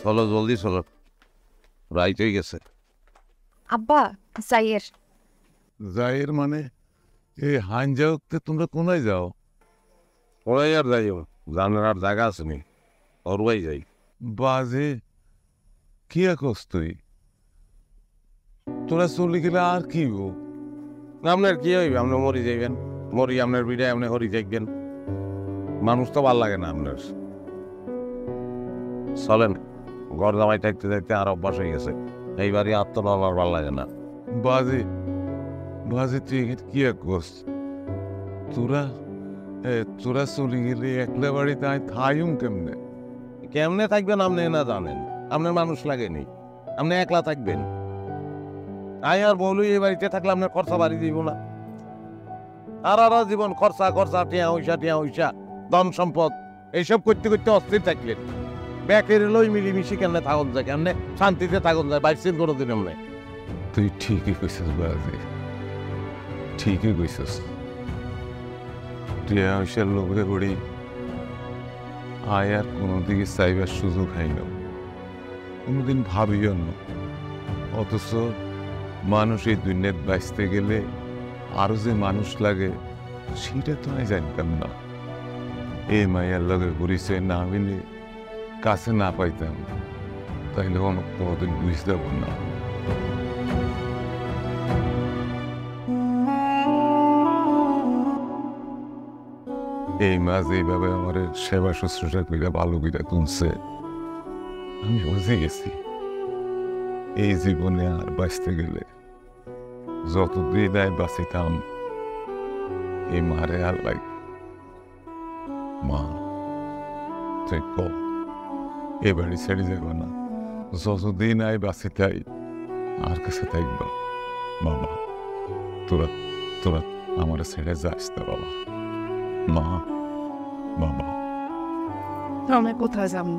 Speaker 3: চলো জলদি চলো রাইত হয়ে গেছে
Speaker 7: আব্বা যাইয়ের
Speaker 4: যাইয়ের মানে এই হাঞ্জা উঠতে তোমরা কোনায় যাও
Speaker 3: ওরাই আর যাইও জানার আর জায়গা আছে নি ওরবাই যাই
Speaker 4: বাজে কি একস তুই তোরা চলে গেলে আর কি গো
Speaker 3: আপনার কি হইবে? আপনি মরি যাইবেন, মরি আপনার বিদায় আপনি হরি দেখবেন। মানুষ তো ভাল লাগে না আপনার। চলেন, ঘর জামাই থাকতে থাকতে আর অভ্যাস হয়ে গেছে, এইবারই আত্মনাম আর ভাল লাগে না।
Speaker 4: বাজে বাজে তুই কি এক গোস তোরা তোরা চলে গেলে একলা বাড়িতে আমি থাইম কেমনে?
Speaker 3: কেমনে থাকবেন আপনি না জানেন? আপনার মানুষ লাগেনি, আপনি একলা থাকবেন। আয় আর বলুই এই বাড়িতে থাকলে আপনার খরচা বাড়ি দিব না? আর জীবন খরচা খরচা, টিয়া হইসা ধন সম্পদ এইসব করতে করতে অস্থির থাকলেন। ব্যাকের লই মিলিমিশি কেমনে থাকুন যায়, কেমনে শান্তিতে থাকুন যায়, বাইসিন কোনো দিন এমনি।
Speaker 4: তুই ঠিকই কইছিস বাজে, ঠিকই কইছিস। টিয়া হইসার লোভে পড়ি আয় আর কোনো দিকে চাইবার সুযোগ হয় না, কোনোদিন ভাবিও না। অথচ মানুষ এই দুনিয়াত বাঁচতে গেলে আরো যে মানুষ লাগে সেটা তো আমি জানতাম না। এই মায়ের লগে পরিচয় না মিলে কাছে না পাইতাম তাইলে অনেক কোনোদিন বুঝতে পারব না। এই মাঝ এইভাবে আমার সেবা শুশ্রূষা করে ভালো করে তুলছে, আমি বুঝে গেছি এই জীবনে আর বাঁচতে গেলে যতদিন আয় বাঁচিতাম এই মারে আর লাগ। মা তুই ক এ বাড়ি ছেড়ে যাব না, যতদিন আয় বাঁচিতাই আর কাছে থাকবা। বাবা তোরা তোরা আমার ছেড়ে যাস না বাবা। মা বাবা
Speaker 6: আমি কোথায় যাবো?